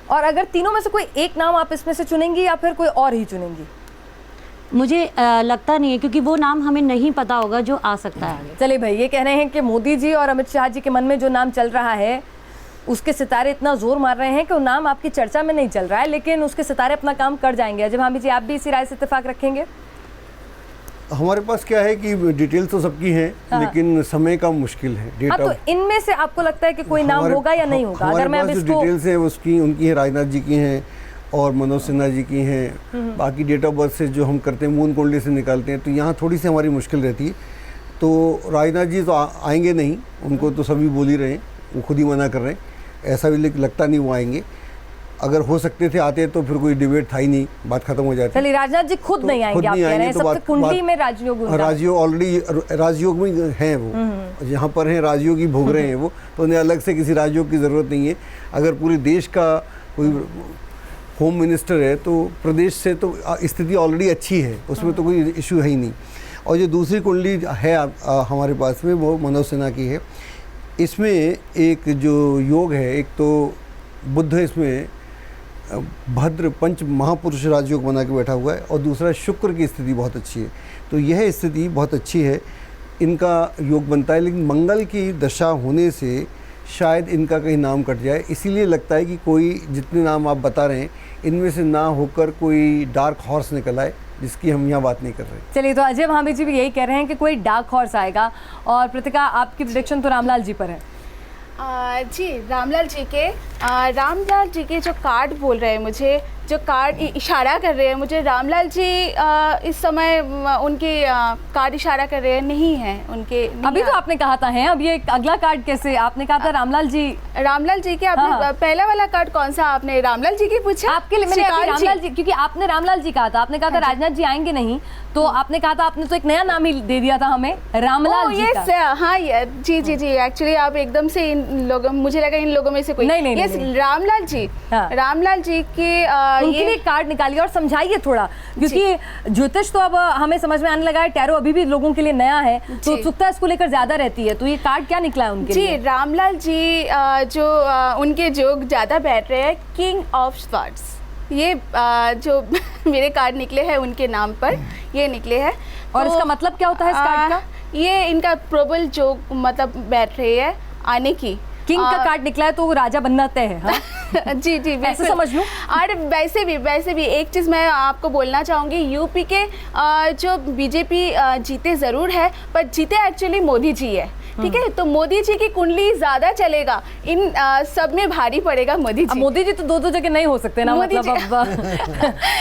और अगर तीनों में से कोई एक नाम आप इसमें से चुनेंगी या फिर कोई और ही चुनेंगी? मुझे लगता नहीं है, क्योंकि वो नाम हमें नहीं पता होगा जो आ सकता है। चलिए भाई, ये कह रहे हैं कि मोदी जी और अमित शाह जी के मन में जो नाम चल रहा है उसके सितारे इतना जोर मार रहे हैं कि वो नाम आपकी चर्चा में नहीं चल रहा है, लेकिन उसके सितारे अपना काम कर जाएंगे। अजय भाभी जी, आप भी इसी राय से इत्तेफाक रखेंगे? हमारे पास क्या है कि डिटेल्स तो सबकी हैं, लेकिन समय का मुश्किल है। तो इनमें से आपको लगता है कि कोई नाम होगा या नहीं होगा? अगर मैं अब इसको डिटेल्स है उसकी, उनकी है, राजनाथ जी की हैं और मनोज सिन्हा जी की हैं। बाकी डेट ऑफ बर्थ से जो हम करते हैं मून कुंडली से निकालते हैं, तो यहाँ थोड़ी सी हमारी मुश्किल रहती है। तो राजनाथ जी तो आएंगे नहीं, उनको तो सभी बोल ही रहे हैं, वो खुद ही मना कर रहे हैं, ऐसा भी लगता नहीं वो आएंगे। अगर हो सकते थे आते तो फिर कोई डिबेट था ही नहीं, बात खत्म हो जाती। चलिए, राजनाथ जी खुद नहीं आएंगे, आप कह रहे हैं, सब कुंडली में राजयोग उनका। राजयोग ऑलरेडी राजयोग में हैं वो, यहाँ पर हैं राजयोग ही भोग रहे हैं वो, तो उन्हें अलग से किसी राजयोग की ज़रूरत नहीं है। अगर पूरे देश का कोई होम मिनिस्टर है तो प्रदेश से तो स्थिति ऑलरेडी अच्छी है, उसमें तो कोई इशू है ही नहीं। और जो दूसरी कुंडली है हमारे पास में वो मनोज सिन्हा की है। इसमें एक जो योग है, एक तो बुध इसमें भद्र पंच महापुरुष राजयोग बना के बैठा हुआ है, और दूसरा शुक्र की स्थिति बहुत अच्छी है। तो यह स्थिति बहुत अच्छी है, इनका योग बनता है। लेकिन मंगल की दशा होने से शायद इनका कहीं नाम कट जाए, इसीलिए लगता है कि कोई जितने नाम आप बता रहे हैं इनमें से ना होकर कोई डार्क हॉर्स निकल आए, जिसकी हम यहाँ बात नहीं कर रहे। चलिए, तो अजय भांबी जी भी यही कह रहे हैं कि कोई डार्क हॉर्स आएगा। और प्रतिका, आपकी प्रेडिक्शन तो रामलाल जी पर है। जी, रामलाल जी के जो कार्ड बोल रहे हैं, मुझे जो कार्ड इशारा कर रहे हैं मुझे, रामलाल जी इस समय उनके कार्ड इशारा कर रहे हैं, नहीं है उनके। अभी तो आपने कहा था है, अब ये अगला कार्ड कैसे? आपने कहा था रामलाल जी के आपने पहला वाला कार्ड कौन सा आपने रामलाल जी की पूछा? आपके लिए मैंने रामलाल जी, क्योंकि आपने रामलाल जी कहा था, आपने कहा था राजनाथ जी आएंगे नहीं, तो आपने कहा था, आपने तो एक नया नाम ही दे दिया था हमें, रामलाल जी का। हाँ, जी एक्चुअली आप एकदम से इन लोगों, मुझे लगा इन लोगों में से कोई नहीं। रामलाल जी के उनके लिए कार्ड निकालिए और समझाइए थोड़ा, क्योंकि ज्योतिष तो अब हमें समझ में आने लगा है, टैरो अभी भी लोगों के लिए नया है, तो उत्सुकता इसको लेकर ज्यादा रहती है। तो ये कार्ड क्या निकला है उनके लिए? रामलाल जी जो उनके जोग ज्यादा बैठ रहे हैं, किंग ऑफ स्वॉर्ड्स, ये जो मेरे कार्ड निकले हैं उनके नाम पर ये निकले हैं। और इसका मतलब क्या होता है इस कार्ड का? ये इनका प्रबल जोग मतलब बैठ रही है आने की। किंग का कार्ड निकला है तो राजा बनना तय है। हाँ? जी ऐसे समझ लूं। और वैसे भी एक चीज़ मैं आपको बोलना चाहूँगी, यूपी के जो बीजेपी जीते ज़रूर है, पर जीते एक्चुअली मोदी जी है, ठीक है? तो मोदी जी की कुंडली ज़्यादा चलेगा, इन सब में भारी पड़ेगा मोदी जी। मोदी जी तो दो जगह नहीं हो सकते ना, मतलब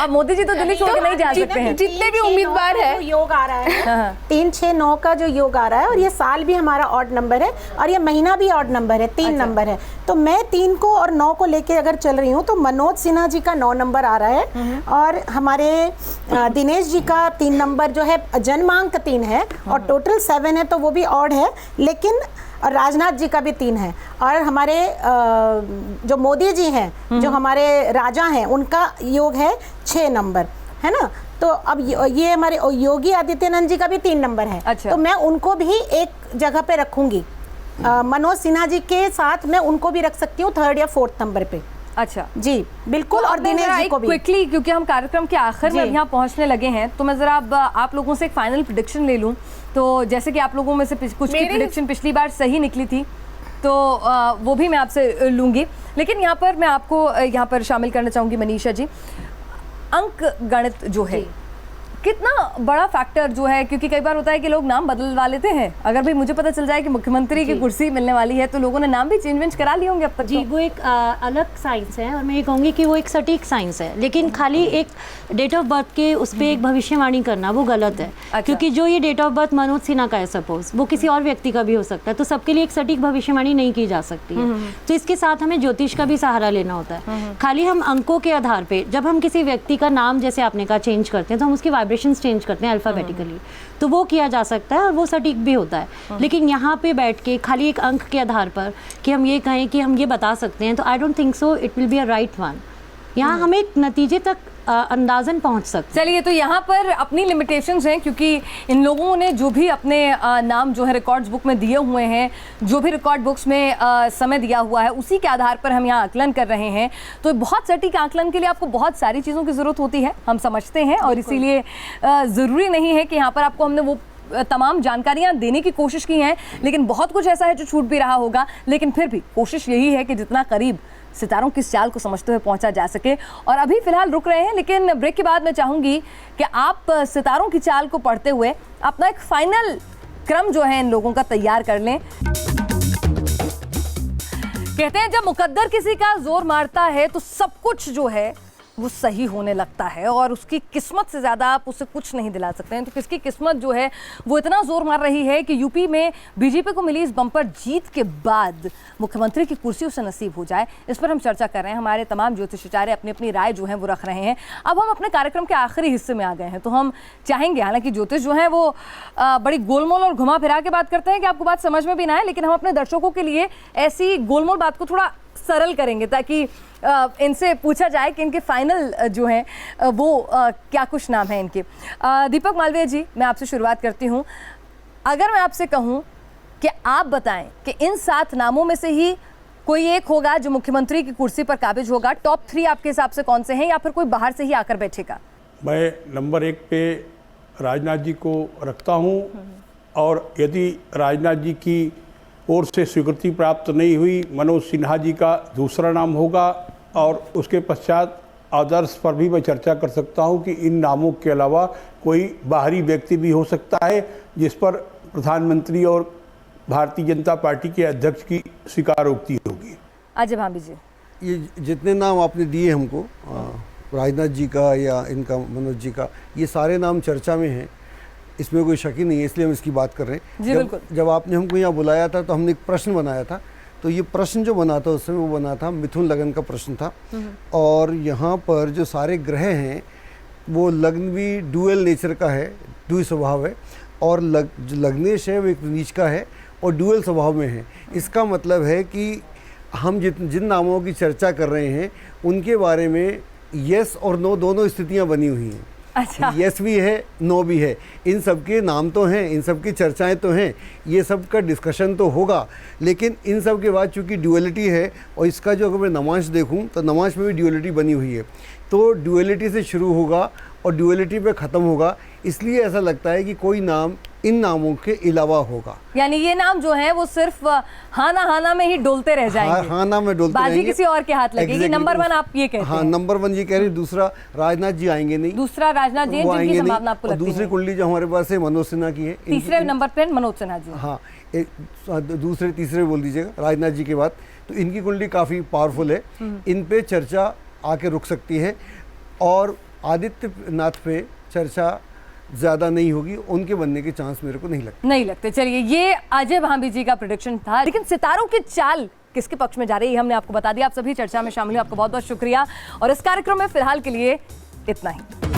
अब मोदी जी तो दिल्ली छोड़ के नहीं जा सकते हैं। जितने भी उम्मीदवार है, योग आ रहा है 3, 6, 9 का जो योग आ रहा है, और ये साल भी हमारा ऑड नंबर है और ये महीना भी ऑड नंबर है, 3 नंबर है। तो मैं 3 को और 9 को लेके अगर चल रही हूँ तो मनोज सिन्हा जी का 9 नंबर आ रहा है, और हमारे दिनेश जी का 3 नंबर जो है जन्मांक 3 है, और टोटल 7 है, तो वो भी ऑड है। लेकिन राजनाथ जी का भी 3 है, और हमारे जो मोदी जी हैं, जो हमारे राजा हैं, उनका योग है 6 नंबर, है ना? तो अब ये हमारे योगी आदित्यनाथ जी का भी 3 नंबर है। अच्छा। तो मैं उनको भी एक जगह पे रखूंगी, मनोज सिन्हा जी के साथ मैं उनको भी रख सकती हूँ 3rd या 4th नंबर पे। अच्छा जी बिल्कुल। और दिनेश जी को भी क्विकली, क्योंकि हम कार्यक्रम के आखिर में यहाँ पहुँचने लगे हैं, तो मैं जरा अब आप लोगों से एक फाइनल प्रेडिक्शन ले लूँ। तो जैसे कि आप लोगों में से कुछ की प्रेडिक्शन पिछली बार सही निकली थी, तो वो भी मैं आपसे लूँगी। लेकिन यहाँ पर मैं आपको यहाँ पर शामिल करना चाहूँगी मनीषा जी, अंक गणित जो है कितना बड़ा फैक्टर जो है, क्योंकि कई बार होता है कि लोग नाम बदलवा लेते हैं। अगर भाई मुझे पता चल जाए कि मुख्यमंत्री की कुर्सी मिलने वाली है, तो लोगों ने नाम भी चेंज करा लिए होंगे अब तक। जी, वो एक अलग साइंस है, और मैं ये कहूँगी कि वो एक सटीक साइंस है, लेकिन खाली एक डेट ऑफ बर्थ के उस पर एक भविष्यवाणी करना वो गलत है। अच्छा। क्योंकि जो ये date of birth Manoj Sinha का है, सपोज वो किसी और व्यक्ति का भी हो सकता है, तो सबके लिए एक सटीक भविष्यवाणी नहीं की जा सकती है। तो इसके साथ हमें ज्योतिष का भी सहारा लेना होता है। खाली हम अंकों के आधार पर, जब हम किसी व्यक्ति का नाम, जैसे आपने कहा, चेंज करते हैं, तो हम उसकी वाइब्रेशन चेंज करते हैं अल्फाबेटिकली, तो वो किया जा सकता है और वो सटीक भी होता है। लेकिन यहाँ पे बैठ के खाली एक अंक के आधार पर कि हम ये कहें कि हम ये बता सकते हैं, तो I don't think so it will be a right one. यहाँ हम एक नतीजे तक अंदाजन पहुंच सकते हैं। चलिए, तो यहाँ पर अपनी लिमिटेशंस हैं, क्योंकि इन लोगों ने जो भी अपने नाम जो है रिकॉर्ड्स बुक में दिए हुए हैं, जो भी रिकॉर्ड बुक्स में समय दिया हुआ है, उसी के आधार पर हम यहाँ आकलन कर रहे हैं। तो बहुत सटीक आकलन के लिए आपको बहुत सारी चीज़ों की ज़रूरत होती है, हम समझते हैं, और इसीलिए ज़रूरी नहीं है कि यहाँ पर आपको हमने वो तमाम जानकारियाँ देने की कोशिश की हैं, लेकिन बहुत कुछ ऐसा है जो छूट भी रहा होगा। लेकिन फिर भी कोशिश यही है कि जितना करीब सितारों की चाल को समझते हुए पहुंचा जा सके। और अभी फिलहाल रुक रहे हैं, लेकिन ब्रेक के बाद मैं चाहूंगी कि आप सितारों की चाल को पढ़ते हुए अपना एक फाइनल क्रम जो है इन लोगों का तैयार कर लें। कहते हैं जब मुकद्दर किसी का जोर मारता है तो सब कुछ जो है वो सही होने लगता है और उसकी किस्मत से ज़्यादा आप उसे कुछ नहीं दिला सकते हैं। तो किसकी किस्मत जो है वो इतना जोर मार रही है कि यूपी में बीजेपी को मिली इस बम्पर जीत के बाद मुख्यमंत्री की कुर्सी उसे नसीब हो जाए, इस पर हम चर्चा कर रहे हैं। हमारे तमाम ज्योतिषाचार्य अपनी अपनी राय जो है वो रख रहे हैं। अब हम अपने कार्यक्रम के आखिरी हिस्से में आ गए हैं, तो हम चाहेंगे, हालांकि ज्योतिष जो है वो बड़ी गोलमोल और घुमा फिरा के बात करते हैं कि आपको बात समझ में भी ना आए, लेकिन हम अपने दर्शकों के लिए ऐसी गोलमोल बात को थोड़ा सरल करेंगे ताकि इनसे पूछा जाए कि इनके फाइनल जो हैं वो क्या कुछ नाम है इनके। दीपक मालवीय जी, मैं आपसे शुरुआत करती हूँ। अगर मैं आपसे कहूँ कि आप बताएं कि इन 7 नामों में से ही कोई एक होगा जो मुख्यमंत्री की कुर्सी पर काबिज होगा, टॉप 3 आपके हिसाब से कौन से हैं, या फिर कोई बाहर से ही आकर बैठेगा? मैं नंबर 1 पे राजनाथ जी को रखता हूँ, और यदि राजनाथ जी की ओर से स्वीकृति प्राप्त नहीं हुई, मनोज सिन्हा जी का दूसरा नाम होगा, और उसके पश्चात आदर्श पर भी मैं चर्चा कर सकता हूं कि इन नामों के अलावा कोई बाहरी व्यक्ति भी हो सकता है जिस पर प्रधानमंत्री और भारतीय जनता पार्टी के अध्यक्ष की स्वीकारोक्ति होगी। अजय भांबी जी, ये जितने नाम आपने दिए हमको, राजनाथ जी का या इनका मनोज जी का, ये सारे नाम चर्चा में हैं, इसमें कोई शक ही नहीं है, इसलिए हम इसकी बात कर रहे हैं। जी बिल्कुल। जब आपने हमको यहाँ बुलाया था तो हमने एक प्रश्न बनाया था, तो ये प्रश्न जो बना था उस समय वो बना था मिथुन लगन का प्रश्न था, और यहाँ पर जो सारे ग्रह हैं वो लग्न भी डुअल नेचर का है, द्वि स्वभाव है, और जो लग्नेश है वो एक नीच का है और डुअल स्वभाव में है। इसका मतलब है कि हम जिन नामों की चर्चा कर रहे हैं उनके बारे में यस और नो दोनों स्थितियाँ बनी हुई हैं। अच्छा, यस भी है, नो भी है, इन सब के नाम तो हैं, इन सब की चर्चाएं तो हैं, ये सब का डिस्कशन तो होगा, लेकिन इन सब के बाद चूंकि ड्यूअलिटी है, और इसका जो अगर मैं नमाज देखूं तो नमाज में भी ड्यूअलिटी बनी हुई है, तो ड्यूअलिटी से शुरू होगा और ड्यूअलिटी पे ख़त्म होगा, इसलिए ऐसा लगता है कि कोई नाम इन नामों के अलावा होगा। यानी ये नाम जो है वो सिर्फ हाना में ही डोलते रह जाएंगे। हाना में डोलते बाजी रहेंगे, किसी और के हाथ लगेगी। नंबर 1 आप ये कहते हैं? हाँ, नंबर 1 ये कह रही। दूसरा राजनाथ जी आएंगे नहीं। दूसरा राजनाथ जी वो जिनकी संभावना आपको लगती है। दूसरी कुंडली जो हमारे पास है मनोज सिन्हा की है। तीसरे नंबर पर मनोज सिन्हा जी। हाँ, दूसरे तीसरे बोल दीजिएगा राजनाथ जी के बाद, तो इनकी कुंडली काफ़ी पावरफुल है, इन पे चर्चा आके रुक सकती है, और आदित्यनाथ पे चर्चा ज़्यादा नहीं होगी, उनके बनने के चांस मेरे को नहीं लगते। चलिए, ये अजय भांबी जी का प्रेडिक्शन था, लेकिन सितारों की चाल किसके पक्ष में जा रही है हमने आपको बता दिया। आप सभी चर्चा में शामिल हुए, आपको बहुत बहुत शुक्रिया, और इस कार्यक्रम में फिलहाल के लिए इतना ही।